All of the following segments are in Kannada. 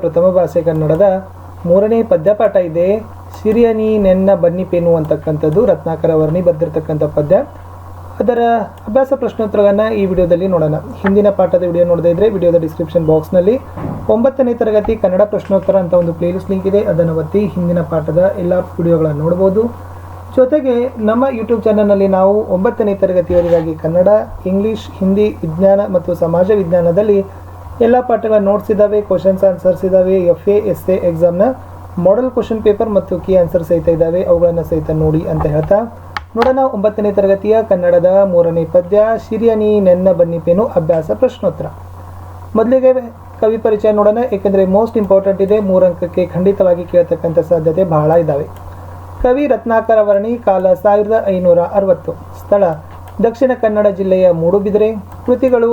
ಪ್ರಥಮ ಭಾಷೆ ಕನ್ನಡದ 3ನೇ ಪದ್ಯಪಾಠ ಇದೆ. ಸಿರಿಯನಿ ನೆನ್ನ ಬನ್ನಿಪೇನು ಅಂತಕ್ಕಂಥದ್ದು ರತ್ನಾಕರ ವರ್ಣಿ ಬರೆದಿರ್ತಕ್ಕಂಥ ಪದ್ಯ. ಅದರ ಅಭ್ಯಾಸ ಪ್ರಶ್ನೋತ್ತರಗಳನ್ನು ಈ ವಿಡಿಯೋದಲ್ಲಿ ನೋಡೋಣ. ಹಿಂದಿನ ಪಾಠದ ವಿಡಿಯೋ ನೋಡದೇ ಇದ್ದರೆ ವಿಡಿಯೋದ ಡಿಸ್ಕ್ರಿಪ್ಷನ್ ಬಾಕ್ಸ್ನಲ್ಲಿ 9ನೇ ತರಗತಿ ಕನ್ನಡ ಪ್ರಶ್ನೋತ್ತರ ಅಂತ ಒಂದು ಪ್ಲೇಲಿಸ್ಟ್ ಲಿಂಕ್ ಇದೆ. ಅದನ್ನು ಒತ್ತಿ ಹಿಂದಿನ ಪಾಠದ ಎಲ್ಲ ವಿಡಿಯೋಗಳನ್ನು ನೋಡ್ಬೋದು. ಜೊತೆಗೆ ನಮ್ಮ ಯೂಟ್ಯೂಬ್ ಚಾನಲ್ನಲ್ಲಿ ನಾವು 9ನೇ ತರಗತಿಯವರಿಗಾಗಿ ಕನ್ನಡ, ಇಂಗ್ಲೀಷ್, ಹಿಂದಿ, ವಿಜ್ಞಾನ ಮತ್ತು ಸಮಾಜ ವಿಜ್ಞಾನದಲ್ಲಿ ಎಲ್ಲ ಪಾಠಗಳ ನೋಟ್ಸ್ ಇದ್ದಾವೆ, ಕ್ವಶನ್ಸ್ ಆನ್ಸರ್ಸ್ ಇದ್ದಾವೆ, FA SA ಎಕ್ಸಾಮ್ನ ಮಾಡೆಲ್ ಕ್ವಶನ್ ಪೇಪರ್ ಮತ್ತು ಕೀ ಆನ್ಸರ್ ಸಹಿತ ಇದ್ದಾವೆ. ಅವುಗಳನ್ನು ಸಹಿತ ನೋಡಿ ಅಂತ ಹೇಳ್ತಾ ನೋಡೋಣ. 9ನೇ ತರಗತಿಯ ಕನ್ನಡದ 3ನೇ ಪದ್ಯ ಸಿರಿಯನಿ ನೆನ್ನ ಬನ್ನಿಪೇನು ಅಭ್ಯಾಸ ಪ್ರಶ್ನೋತ್ತರ. ಮೊದಲಿಗೆ ಕವಿ ಪರಿಚಯ ನೋಡೋಣ, ಏಕೆಂದರೆ ಮೋಸ್ಟ್ ಇಂಪಾರ್ಟೆಂಟ್ ಇದೆ. 3 ಅಂಕಕ್ಕೆ ಖಂಡಿತವಾಗಿ ಕೇಳತಕ್ಕಂಥ ಸಾಧ್ಯತೆ ಬಹಳ ಇದ್ದಾವೆ. ಕವಿ ರತ್ನಾಕರ ವರ್ಣಿ, ಕಾಲ 1560, ಸ್ಥಳ ದಕ್ಷಿಣ ಕನ್ನಡ ಜಿಲ್ಲೆಯ ಮೂಡುಬಿದಿರೆ. ಕೃತಿಗಳು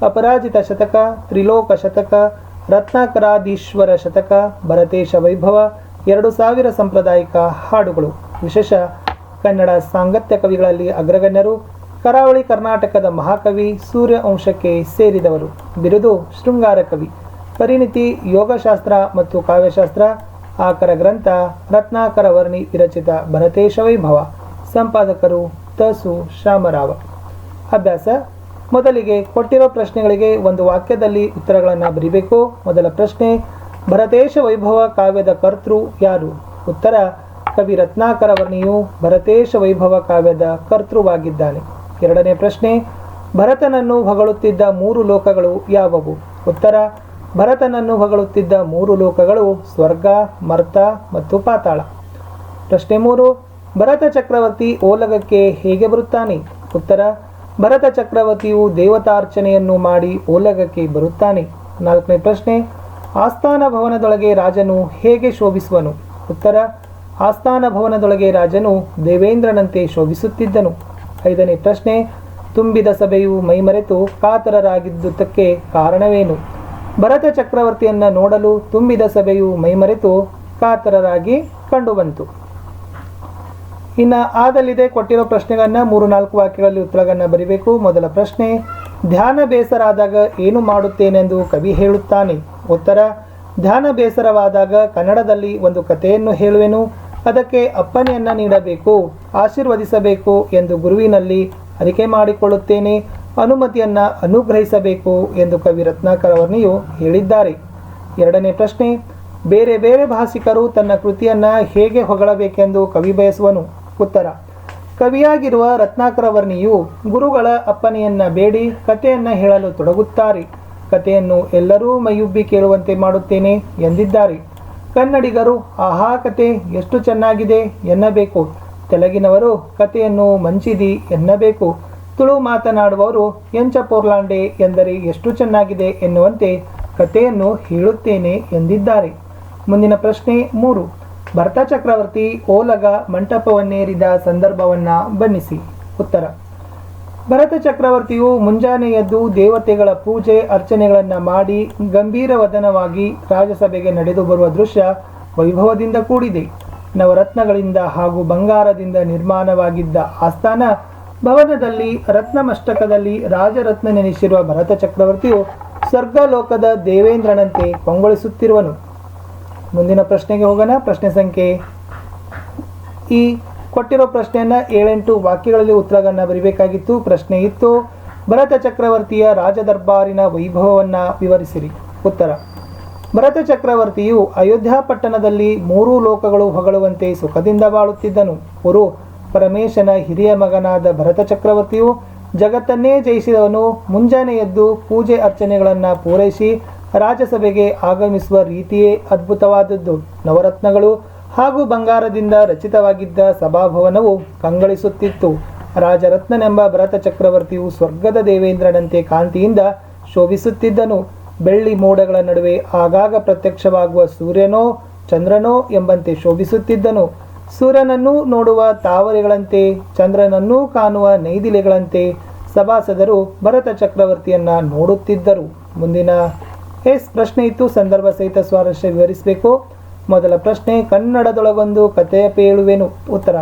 ಅಪರಾಜಿತ ಶತಕ, ತ್ರಿಲೋಕ ಶತಕ, ರತ್ನಾಕರಾದೀಶ್ವರ ಶತಕ, ಭರತೇಶ ವೈಭವ, 2000 ಸಾಂಪ್ರದಾಯಿಕ ಹಾಡುಗಳು. ವಿಶೇಷ ಕನ್ನಡ ಸಾಂಗತ್ಯ ಕವಿಗಳಲ್ಲಿ ಅಗ್ರಗಣ್ಯರು. ಕರಾವಳಿ ಕರ್ನಾಟಕದ ಮಹಾಕವಿ, ಸೂರ್ಯ ವಂಶಕ್ಕೆ ಸೇರಿದವರು. ಬಿರುದು ಶೃಂಗಾರ ಕವಿ. ಪರಿಣಿತಿ ಯೋಗಶಾಸ್ತ್ರ ಮತ್ತು ಕಾವ್ಯಶಾಸ್ತ್ರ. ಆಕರ ಗ್ರಂಥ ರತ್ನಾಕರ ವರ್ಣಿ ವಿರಚಿತ ಭರತೇಶ ವೈಭವ. ಸಂಪಾದಕರು ತಸು ಶಾಮರಾವ. ಅಭ್ಯಾಸ. ಮೊದಲಿಗೆ ಕೊಟ್ಟಿರೋ ಪ್ರಶ್ನೆಗಳಿಗೆ ಒಂದು ವಾಕ್ಯದಲ್ಲಿ ಉತ್ತರಗಳನ್ನು ಬರೀಬೇಕು. ಮೊದಲ ಪ್ರಶ್ನೆ, ಭರತೇಶ ವೈಭವ ಕಾವ್ಯದ ಕರ್ತೃ ಯಾರು? ಉತ್ತರ, ಕವಿ ರತ್ನಾಕರ ವರ್ಣಿಯು ಭರತೇಶ ವೈಭವ ಕಾವ್ಯದ ಕರ್ತೃವಾಗಿದ್ದಾನೆ. ಎರಡನೇ ಪ್ರಶ್ನೆ, ಭರತನನ್ನು ಹೊಗಳುತ್ತಿದ್ದ 3 ಲೋಕಗಳು ಯಾವುವು? ಉತ್ತರ, ಭರತನನ್ನು ಹೊಗಳುತ್ತಿದ್ದ 3 ಲೋಕಗಳು ಸ್ವರ್ಗ, ಮರ್ತ ಮತ್ತು ಪಾತಾಳ. ಪ್ರಶ್ನೆ 3, ಭರತ ಚಕ್ರವರ್ತಿ ಓಲಗಕ್ಕೆ ಹೇಗೆ ಬರುತ್ತಾನೆ? ಉತ್ತರ, ಭರತ ಚಕ್ರವರ್ತಿಯು ದೇವತಾರ್ಚನೆಯನ್ನು ಮಾಡಿ ಓಲಗಕ್ಕೆ ಬರುತ್ತಾನೆ. 4ನೇ ಪ್ರಶ್ನೆ, ಆಸ್ಥಾನ ಭವನದೊಳಗೆ ರಾಜನು ಹೇಗೆ ಶೋಭಿಸುವನು? ಉತ್ತರ, ಆಸ್ಥಾನ ಭವನದೊಳಗೆ ರಾಜನು ದೇವೇಂದ್ರನಂತೆ ಶೋಭಿಸುತ್ತಿದ್ದನು. 5ನೇ ಪ್ರಶ್ನೆ, ತುಂಬಿದ ಸಭೆಯು ಮೈಮರೆತು ಕಾತರರಾಗಿದ್ದುದಕ್ಕೆ ಕಾರಣವೇನು? ಭರತ ಚಕ್ರವರ್ತಿಯನ್ನು ನೋಡಲು ತುಂಬಿದ ಸಭೆಯು ಮೈಮರೆತು ಕಾತರರಾಗಿ ಕಂಡುಬಂತು. ಇನ್ನು ಆದಲ್ಲಿದೆ ಕೊಟ್ಟಿರೋ ಪ್ರಶ್ನೆಗಳನ್ನು 3-4 ವಾಕ್ಯಗಳಲ್ಲಿ ಉತ್ತರಗಳನ್ನು ಬರೀಬೇಕು. ಮೊದಲ ಪ್ರಶ್ನೆ, ಧ್ಯಾನ ಬೇಸರಾದಾಗ ಏನು ಮಾಡುತ್ತೇನೆಂದು ಕವಿ ಹೇಳುತ್ತಾನೆ? ಉತ್ತರ, ಧ್ಯಾನ ಬೇಸರವಾದಾಗ ಕನ್ನಡದಲ್ಲಿ ಒಂದು ಕಥೆಯನ್ನು ಹೇಳುವೆನು, ಅದಕ್ಕೆ ಅಪ್ಪನೆಯನ್ನು ನೀಡಬೇಕು, ಆಶೀರ್ವದಿಸಬೇಕು ಎಂದು ಗುರುವಿನಲ್ಲಿ ಅರಿಕೆ ಮಾಡಿಕೊಳ್ಳುತ್ತೇನೆ, ಅನುಮತಿಯನ್ನು ಅನುಗ್ರಹಿಸಬೇಕು ಎಂದು ಕವಿ ರತ್ನಾಕರ ವರ್ಣಿಯು ಹೇಳಿದ್ದಾರೆ. 2ನೇ ಪ್ರಶ್ನೆ, ಬೇರೆ ಬೇರೆ ಭಾಷಿಕರು ತನ್ನ ಕೃತಿಯನ್ನು ಹೇಗೆ ಹೊಗಳಬೇಕೆಂದು ಕವಿ ಬಯಸುವನು? ಉತ್ತರ, ಕವಿಯಾಗಿರುವ ರತ್ನಾಕರ ವರ್ಣಿಯು ಗುರುಗಳ ಅಪ್ಪನೆಯನ್ನು ಬೇಡಿ ಕಥೆಯನ್ನು ಹೇಳಲು ತೊಡಗುತ್ತಾರೆ. ಕಥೆಯನ್ನು ಎಲ್ಲರೂ ಮೈಯುಬ್ಬಿ ಕೇಳುವಂತೆ ಮಾಡುತ್ತೇನೆ ಎಂದಿದ್ದಾರೆ. ಕನ್ನಡಿಗರು ಆಹಾ ಕತೆ ಎಷ್ಟು ಚೆನ್ನಾಗಿದೆ ಎನ್ನಬೇಕು, ತೆಲಗಿನವರು ಕಥೆಯನ್ನು ಮಂಚಿದಿ ಎನ್ನಬೇಕು, ತುಳು ಮಾತನಾಡುವವರು ಎಂಚ ಪೋರ್ಲಾಂಡೆ ಎಂದರೆ ಎಷ್ಟು ಚೆನ್ನಾಗಿದೆ ಎನ್ನುವಂತೆ ಕಥೆಯನ್ನು ಹೇಳುತ್ತೇನೆ ಎಂದಿದ್ದಾರೆ. ಮುಂದಿನ ಪ್ರಶ್ನೆ 3, ಭರತ ಚಕ್ರವರ್ತಿ ಓಲಗ ಮಂಟಪವನ್ನೇರಿದ ಸಂದರ್ಭವನ್ನು ಬಣ್ಣಿಸಿ. ಉತ್ತರ, ಭರತ ಚಕ್ರವರ್ತಿಯು ಮುಂಜಾನೆ ಎದ್ದು ದೇವತೆಗಳ ಪೂಜೆ ಅರ್ಚನೆಗಳನ್ನು ಮಾಡಿ ಗಂಭೀರವದನವಾಗಿ ರಾಜಸಭೆಗೆ ನಡೆದು ಬರುವ ದೃಶ್ಯ ವೈಭವದಿಂದ ಕೂಡಿದೆ. ನವರತ್ನಗಳಿಂದ ಹಾಗೂ ಬಂಗಾರದಿಂದ ನಿರ್ಮಾಣವಾಗಿದ್ದ ಆಸ್ಥಾನ ಭವನದಲ್ಲಿ ರತ್ನಮಸ್ತಕದಲ್ಲಿ ರಾಜರತ್ನ ನೆನೆಸಿರುವ ಭರತ ಚಕ್ರವರ್ತಿಯು ಸ್ವರ್ಗಲೋಕದ ದೇವೇಂದ್ರನಂತೆ ಕೊಂಗೊಳಿಸುತ್ತಿರುವನು. ಮುಂದಿನ ಪ್ರಶ್ನೆಗೆ ಹೋಗೋಣ. ಪ್ರಶ್ನೆ ಸಂಖ್ಯೆ, ಈ ಕೊಟ್ಟಿರೋ ಪ್ರಶ್ನೆಯನ್ನು 7-8 ವಾಕ್ಯಗಳಲ್ಲಿ ಉತ್ತರಗಳನ್ನು ಬರೀಬೇಕಾಗಿತ್ತು. ಪ್ರಶ್ನೆ ಇತ್ತು, ಭರತ ಚಕ್ರವರ್ತಿಯ ರಾಜದರ್ಬಾರಿನ ವೈಭವವನ್ನು ವಿವರಿಸಿರಿ. ಉತ್ತರ, ಭರತ ಚಕ್ರವರ್ತಿಯು ಅಯೋಧ್ಯ ಪಟ್ಟಣದಲ್ಲಿ 3 ಲೋಕಗಳು ಹೊಗಳುವಂತೆ ಸುಖದಿಂದ ಬಾಳುತ್ತಿದ್ದನು. ಗುರು ಪರಮೇಶನ ಹಿರಿಯ ಮಗನಾದ ಭರತ ಚಕ್ರವರ್ತಿಯು ಜಗತ್ತನ್ನೇ ಜಯಿಸಿದವನು. ಮುಂಜಾನೆ ಎದ್ದು ಪೂಜೆ ಅರ್ಚನೆಗಳನ್ನು ಪೂರೈಸಿ ರಾಜಸಭೆಗೆ ಆಗಮಿಸುವ ರೀತಿಯೇ ಅದ್ಭುತವಾದದ್ದು. ನವರತ್ನಗಳು ಹಾಗೂ ಬಂಗಾರದಿಂದ ರಚಿತವಾಗಿದ್ದ ಸಭಾಭವನವು ಕಂಗಳಿಸುತ್ತಿತ್ತು. ರಾಜರತ್ನನೆಂಬ ಭರತ ಚಕ್ರವರ್ತಿಯು ಸ್ವರ್ಗದ ದೇವೇಂದ್ರನಂತೆ ಕಾಂತಿಯಿಂದ ಶೋಭಿಸುತ್ತಿದ್ದನು. ಬೆಳ್ಳಿ ಮೋಡಗಳ ನಡುವೆ ಆಗಾಗ ಪ್ರತ್ಯಕ್ಷವಾಗುವ ಸೂರ್ಯನೋ ಚಂದ್ರನೋ ಎಂಬಂತೆ ಶೋಭಿಸುತ್ತಿದ್ದನು. ಸೂರ್ಯನನ್ನೂ ನೋಡುವ ತಾವರೆಗಳಂತೆ, ಚಂದ್ರನನ್ನೂ ಕಾಣುವ ನೈದಿಲೆಗಳಂತೆ ಸಭಾಸದರು ಭರತ ಚಕ್ರವರ್ತಿಯನ್ನು ನೋಡುತ್ತಿದ್ದರು. ಮುಂದಿನ ಪ್ರಶ್ನೆ ಇತ್ತು, ಸಂದರ್ಭ ಸಹಿತ ಸ್ವಾರಸ್ಯ ವಿವರಿಸಬೇಕು. ಮೊದಲ ಪ್ರಶ್ನೆ, ಕನ್ನಡದೊಳಗೊಂದು ಕಥೆಯ ಪೇಳುವೆನು. ಉತ್ತರ,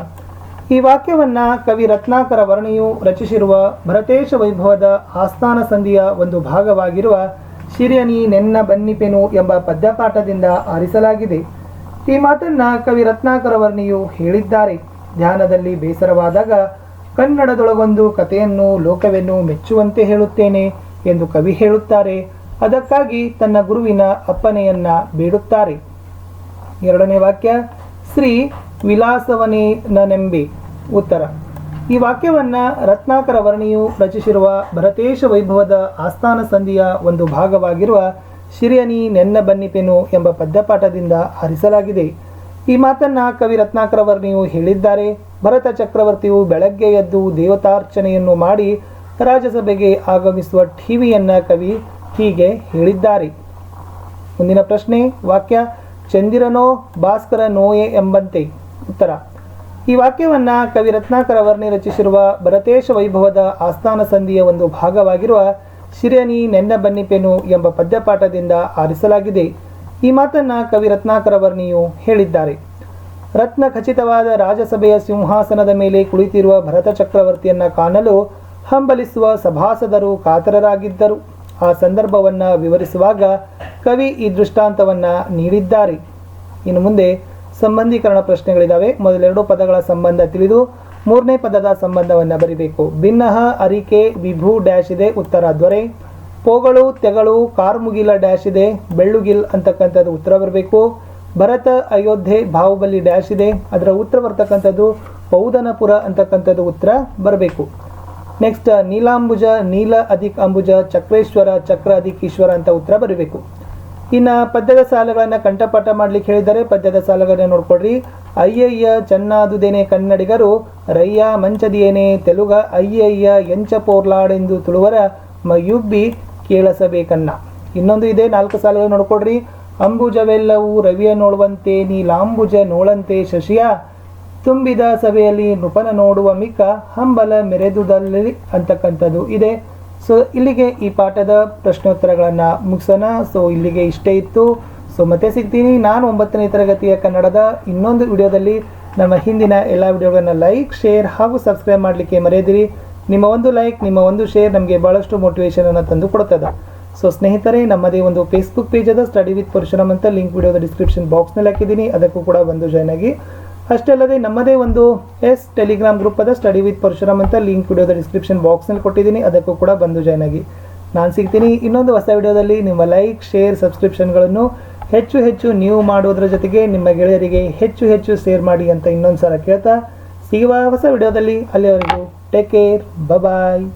ಈ ವಾಕ್ಯವನ್ನು ಕವಿ ರತ್ನಾಕರ ವರ್ಣಿಯು ರಚಿಸಿರುವ ಭರತೇಶ ವೈಭವದ ಆಸ್ಥಾನ ಸಂಧಿಯ ಒಂದು ಭಾಗವಾಗಿರುವ ಶಿರ್ಯನಿ ನೆನ್ನ ಬನ್ನಿಪೆನು ಎಂಬ ಪದ್ಯಪಾಠದಿಂದ ಆರಿಸಲಾಗಿದೆ. ಈ ಮಾತನ್ನ ಕವಿ ರತ್ನಾಕರ ವರ್ಣಿಯು ಹೇಳಿದ್ದಾರೆ. ಧ್ಯಾನದಲ್ಲಿ ಬೇಸರವಾದಾಗ ಕನ್ನಡದೊಳಗೊಂದು ಕಥೆಯನ್ನು ಲೋಕವೆನ್ನು ಮೆಚ್ಚುವಂತೆ ಹೇಳುತ್ತೇನೆ ಎಂದು ಕವಿ ಹೇಳುತ್ತಾರೆ. ಅದಕ್ಕಾಗಿ ತನ್ನ ಗುರುವಿನ ಅಪ್ಪನೆಯನ್ನ ಬೇಡುತ್ತಾರೆ. ಎರಡನೇ ವಾಕ್ಯ, ಶ್ರೀ ವಿಲಾಸವನೇನೆಂಬೆ. ಉತ್ತರ, ಈ ವಾಕ್ಯವನ್ನ ರತ್ನಾಕರ ವರ್ಣಿಯು ರಚಿಸಿರುವ ಭರತೇಶ ವೈಭವದ ಆಸ್ಥಾನ ಸಂಧಿಯ ಒಂದು ಭಾಗವಾಗಿರುವ ಶಿರ್ಯನಿ ನೆನ್ನ ಬನ್ನಿಪೆನು ಎಂಬ ಪದ್ಯಪಾಠದಿಂದ ಆರಿಸಲಾಗಿದೆ. ಈ ಮಾತನ್ನ ಕವಿ ರತ್ನಾಕರ ವರ್ಣಿಯು ಹೇಳಿದ್ದಾರೆ. ಭರತ ಚಕ್ರವರ್ತಿಯು ಬೆಳಗ್ಗೆ ಎದ್ದು ದೇವತಾರ್ಚನೆಯನ್ನು ಮಾಡಿ ರಾಜಸಭೆಗೆ ಆಗಮಿಸುವ ಠೀವಿಯನ್ನ ಕವಿ ಹೀಗೆ ಹೇಳಿದ್ದಾರೆ. ಮುಂದಿನ ಪ್ರಶ್ನೆ, ವಾಕ್ಯ, ಚಂದಿರನೋ ಭಾಸ್ಕರ ನೋಯೆ ಎಂಬಂತೆ. ಉತ್ತರ, ಈ ವಾಕ್ಯವನ್ನ ಕವಿ ರತ್ನಾಕರ ವರ್ಣಿ ರಚಿಸಿರುವ ಭರತೇಶ ವೈಭವದ ಆಸ್ಥಾನ ಸಂಧಿಯ ಒಂದು ಭಾಗವಾಗಿರುವ ಶಿರ್ಯನಿ ನೆನ್ನ ಬನ್ನಿಪೆನು ಎಂಬ ಪದ್ಯಪಾಠದಿಂದ ಆರಿಸಲಾಗಿದೆ. ಈ ಮಾತನ್ನ ಕವಿ ರತ್ನಾಕರ ವರ್ಣಿಯು ಹೇಳಿದ್ದಾರೆ. ರತ್ನ ಖಚಿತವಾದ ರಾಜಸಭೆಯ ಸಿಂಹಾಸನದ ಮೇಲೆ ಕುಳಿತಿರುವ ಭರತ ಚಕ್ರವರ್ತಿಯನ್ನ ಕಾಣಲು ಹಂಬಲಿಸುವ ಸಭಾಸದರು ಕಾತರರಾಗಿದ್ದರು. ಆ ಸಂದರ್ಭವನ್ನ ವಿವರಿಸುವಾಗ ಕವಿ ಈ ದೃಷ್ಟಾಂತವನ್ನ ನೀಡಿದ್ದಾರೆ. ಇನ್ನು ಮುಂದೆ ಸಂಬಂಧೀಕರಣ ಪ್ರಶ್ನೆಗಳಿದ್ದಾವೆ. ಮೊದಲೆರಡು ಪದಗಳ ಸಂಬಂಧ ತಿಳಿದು ಮೂರನೇ ಪದದ ಸಂಬಂಧವನ್ನ ಬರಿಬೇಕು. ಭಿನ್ನಹ ಅರಿಕೆ ವಿಭು ಡ್ಯಾಶ್ ಇದೆ, ಉತ್ತರ ದೊರೆ. ಪೋಗಳು ತೆಗಳು ಕಾರ್ಮುಗಿಲ ಡ್ಯಾಶ್ ಇದೆ, ಬೆಳ್ಳುಗಿಲ್ ಅಂತಕ್ಕಂಥದ್ದು ಉತ್ತರ ಬರಬೇಕು. ಭರತ ಅಯೋಧ್ಯೆ ಬಾಹುಬಲಿ ಡ್ಯಾಶ್ ಇದೆ, ಅದರ ಉತ್ತರ ಬರ್ತಕ್ಕಂಥದ್ದು ಪೌದನಪುರ ಅಂತಕ್ಕಂಥದ್ದು ಉತ್ತರ ಬರಬೇಕು. ನೆಕ್ಸ್ಟ್, ನೀಲಾಂಬುಜ ನೀಲ ಅಧಿಕ್ ಅಂಬುಜ ಚಕ್ರೇಶ್ವರ ಚಕ್ರ ಅಧಿಕ್ ಈಶ್ವರ ಅಂತ ಉತ್ತರ ಬರಬೇಕು. ಇನ್ನು ಪದ್ಯದ ಸಾಲುಗಳನ್ನು ಕಂಠಪಾಠ ಮಾಡ್ಲಿಕ್ಕೆ ಹೇಳಿದರೆ ಪದ್ಯದ ಸಾಲುಗಳನ್ನ ನೋಡ್ಕೊಡ್ರಿ. ಅಯ್ಯಯ್ಯ ಚೆನ್ನಾದುದೇನೆ ಕನ್ನಡಿಗರು ರಯ್ಯ ಮಂಚದಿಯೇನೆ ತೆಲುಗ ಅಯ್ಯಯ್ಯ ಎಂಚ ಪೋರ್ಲಾಡೆಂದು ತುಳುವರ ಮಯುಬ್ಬಿ ಕೇಳಸಬೇಕನ್ನ. ಇನ್ನೊಂದು ಇದೆ, 4 ಸಾಲುಗಳು ನೋಡ್ಕೊಡ್ರಿ. ಅಂಬುಜವೆಲ್ಲವೂ ರವಿಯ ನೋಡುವಂತೆ ನೀಲಾಂಬುಜ ನೋಳಂತೆ ಶಶಿಯ ತುಂಬಿದ ಸಭೆಯಲ್ಲಿ ನೃಪನ ನೋಡುವ ಮಿಕ್ಕ ಹಂಬಲ ಮೆರೆದುದಲ್ಲಿ ಅಂತಕ್ಕಂಥದ್ದು ಇದೆ. ಸೊ ಇಲ್ಲಿಗೆ ಈ ಪಾಠದ ಪ್ರಶ್ನೋತ್ತರಗಳನ್ನು ಮುಗಿಸೋಣ. ಸೊ ಇಲ್ಲಿಗೆ ಇಷ್ಟೇ ಇತ್ತು. ಸೊ ಮತ್ತೆ ಸಿಗ್ತೀನಿ ನಾನು 9ನೇ ತರಗತಿಯ ಕನ್ನಡದ ಇನ್ನೊಂದು ವಿಡಿಯೋದಲ್ಲಿ. ನಮ್ಮ ಹಿಂದಿನ ಎಲ್ಲ ವಿಡಿಯೋಗಳನ್ನು ಲೈಕ್, ಶೇರ್ ಹಾಗೂ ಸಬ್ಸ್ಕ್ರೈಬ್ ಮಾಡಲಿಕ್ಕೆ ಮರೆಯದಿರಿ. ನಿಮ್ಮ ಒಂದು ಲೈಕ್, ನಿಮ್ಮ ಒಂದು ಶೇರ್ ನಮಗೆ ಭಾಳಷ್ಟು ಮೋಟಿವೇಶನನ್ನು ತಂದು ಕೊಡುತ್ತದೆ. ಸೊ ಸ್ನೇಹಿತರೆ, ನಮ್ಮದೇ ಒಂದು ಫೇಸ್ಬುಕ್ ಪೇಜ್ ಅದ ಸ್ಟಡಿ ವಿತ್ ಪರಶುರಾಮ್ ಅಂತ, ಲಿಂಕ್ ವಿಡಿಯೋದ ಡಿಸ್ಕ್ರಿಪ್ಷನ್ ಬಾಕ್ಸ್ನಲ್ಲಿ ಹಾಕಿದ್ದೀನಿ, ಅದಕ್ಕೂ ಕೂಡ ಬಂದು ಜಾಯ್ನ್ ಆಗಿ. ಅಷ್ಟೇ ಅಲ್ಲದೆ ನಮ್ಮದೇ ಒಂದು ಟೆಲಿಗ್ರಾಮ್ ಗ್ರೂಪ್ ಅದ ಸ್ಟಡಿ ವಿತ್ ಪರಶುರಾಮ್ ಅಂತ, ಲಿಂಕ್ ವಿಡಿಯೋದ ಡಿಸ್ಕ್ರಿಪ್ಷನ್ ಬಾಕ್ಸ್ನಲ್ಲಿ ಕೊಟ್ಟಿದ್ದೀನಿ, ಅದಕ್ಕೂ ಕೂಡ ಬಂದು ಜಾಯ್ನ್ ಆಗಿ. ನಾನು ಸಿಗ್ತೀನಿ ಇನ್ನೊಂದು ಹೊಸ ವಿಡಿಯೋದಲ್ಲಿ. ನಿಮ್ಮ ಲೈಕ್, ಶೇರ್, ಸಬ್ಸ್ಕ್ರಿಪ್ಷನ್ಗಳನ್ನು ಹೆಚ್ಚು ನೀವು ಮಾಡೋದ್ರ ಜೊತೆಗೆ ನಿಮ್ಮ ಗೆಳೆಯರಿಗೆ ಹೆಚ್ಚು ಶೇರ್ ಮಾಡಿ ಅಂತ ಇನ್ನೊಂದು ಸಲ ಕೇಳ್ತಾ ಸಿಗುವ ಹೊಸ ವಿಡಿಯೋದಲ್ಲಿ. ಅಲ್ಲಿವರೆಗೂ ಟೇಕ್ ಕೇರ್, ಬಾಯ್.